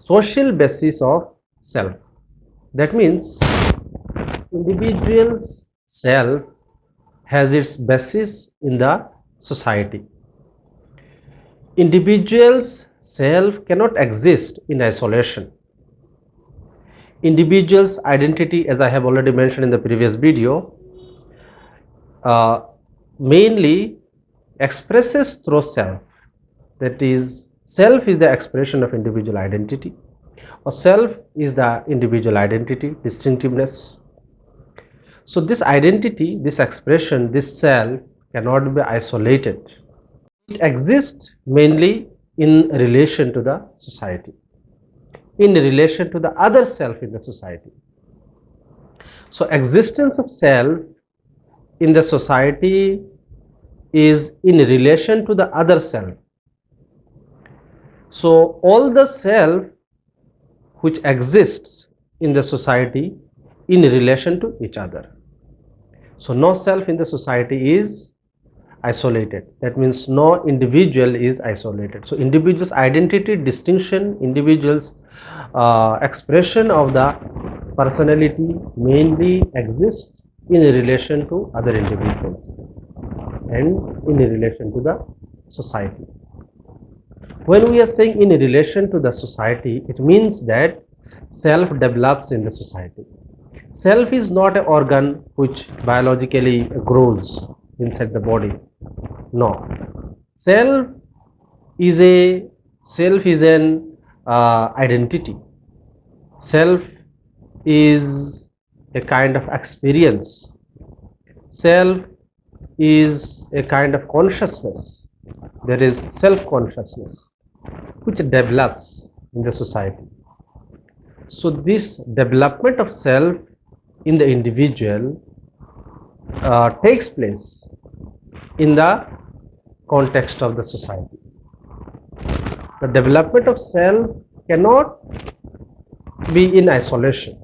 social basis of self. That means individual's self has its basis in the society. Individual's self cannot exist in isolation. Individual's identity, as I have already mentioned in the previous video, mainly expresses through self. That is, self is the expression of individual identity, or self is the individual identity, distinctiveness. So this identity, this expression, this self cannot be isolated. It exists mainly in relation to the society, in relation to the other self in the society. So existence of self in the society is in relation to the other self. So all the self which exists in the society in relation to each other. So no self in the society is isolated. That means no individual is isolated. So individual's identity, distinction, individual's expression of the personality mainly exists in relation to other individuals and in relation to the society. When we are saying in relation to the society, it means that self develops in the society. Self is not an organ which biologically grows inside the body. No. Self is an identity. Self is a kind of experience. Self is a kind of consciousness. There is self-consciousness which develops in the society. So this development of self in the individual takes place in the context of the society. The development of self cannot be in isolation.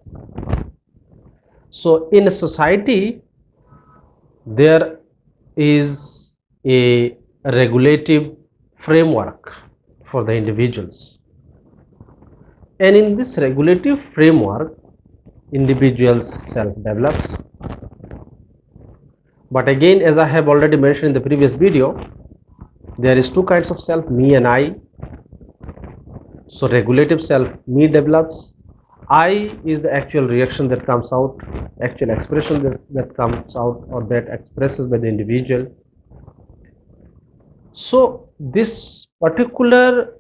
So in a society, there is a regulative framework for the individuals. And in this regulative framework, individual's self develops. But again, as I have already mentioned in the previous video, there is two kinds of self, me and I. So regulative self, me develops. I is the actual reaction that comes out, actual expression that comes out or that expresses by the individual. So this particular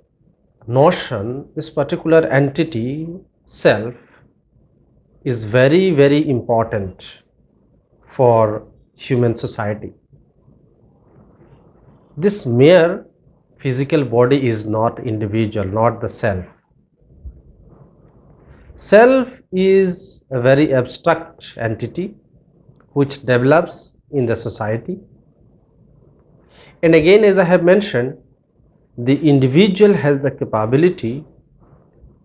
notion, this particular entity, self, is very, very important for human society. This mere physical body is not individual, not the self. Self is a very abstract entity which develops in the society. And again, as I have mentioned, the individual has the capability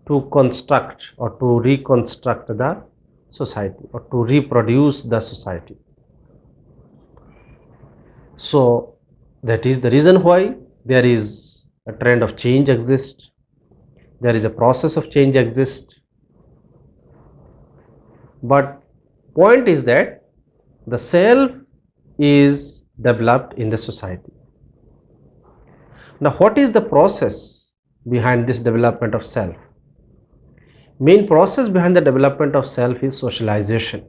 to construct or to reconstruct the society or to reproduce the society. So that is the reason why there is a trend of change exists. There is a process of change exists. But point is that the self is developed in the society. Now, what is the process behind this development of self? Main process behind the development of self is socialization.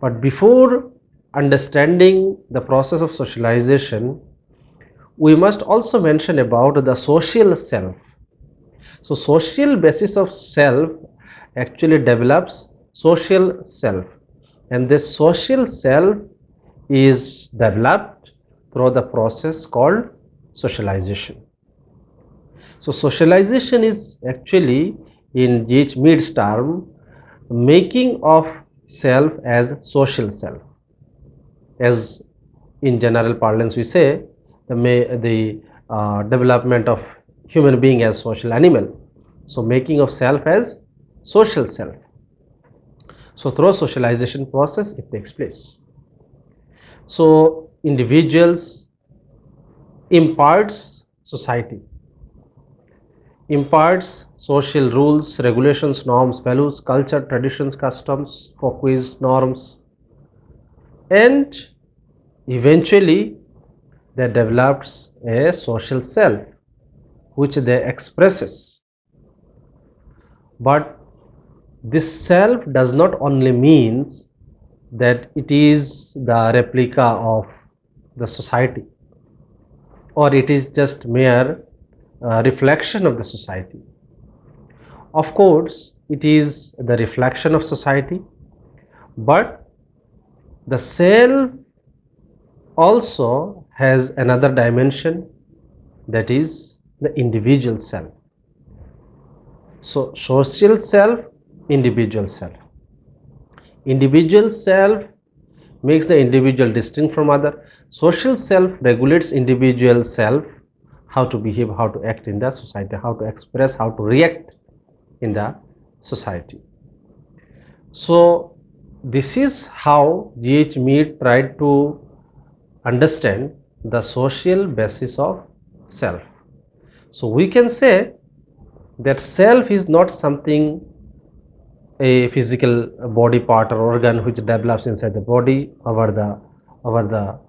But before understanding the process of socialization, we must also mention about the social self. So social basis of self actually develops social self, and this social self is developed through the process called socialization. So socialization is actually, in G.H. Mead's term, making of self as social self. As in general parlance we say, the development of human being as social animal. So making of self as social self. So through socialization process it takes place. So individuals imparts society. imparts social rules, regulations, norms, values, culture, traditions, customs, folkways, norms, and eventually they develops a social self which they expresses. But this self does not only means that it is the replica of the society, or it is just mere reflection of the society. Of course, it is the reflection of society, but the self also has another dimension, that is the individual self. So, social self, individual self. Individual self makes the individual distinct from other. Social self regulates individual self, how to behave, how to act in the society, how to express, how to react in the society. So this is how G.H. Mead tried to understand the social basis of self. So we can say that self is not something, a physical body part or organ which develops inside the body over the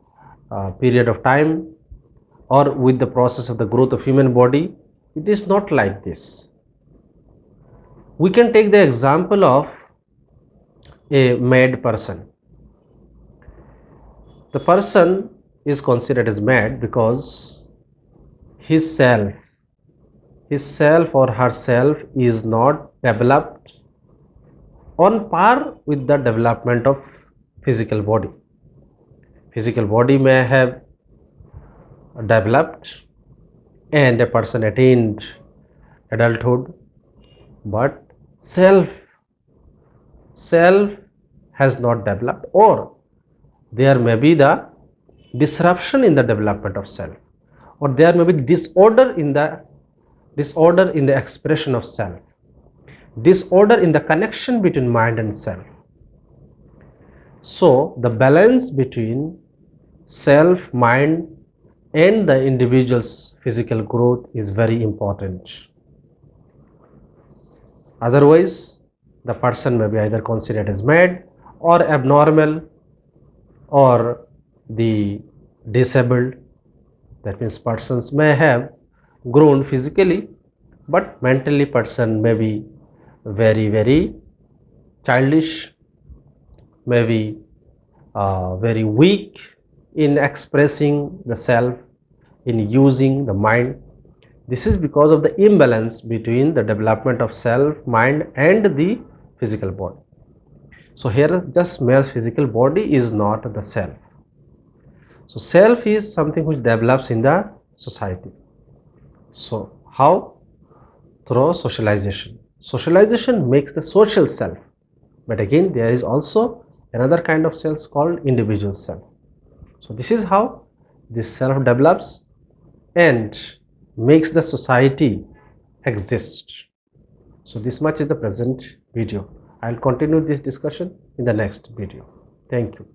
period of time, or with the process of the growth of human body. It is not like this. We can take the example of a mad person. The person is considered as mad because his self or herself is not developed on par with the development of physical body. Physical body may have developed and a person attained adulthood, but self has not developed, or there may be the disruption in the development of self, or there may be disorder in the expression of self, disorder in the connection between mind and self. So the balance between self, mind and the individual's physical growth is very important. Otherwise, the person may be either considered as mad or abnormal or the disabled. That means persons may have grown physically, but mentally person may be very childish, may be very weak in expressing the self, in using the mind. This is because of the imbalance between the development of self, mind and the physical body. So here just mere physical body is not the self. So self is something which develops in the society. So how? Through socialization. Socialization makes the social self, but again there is also another kind of self called individual self. So this is how this self develops and makes the society exist. So this much is the present video. I will continue this discussion in the next video. Thank you.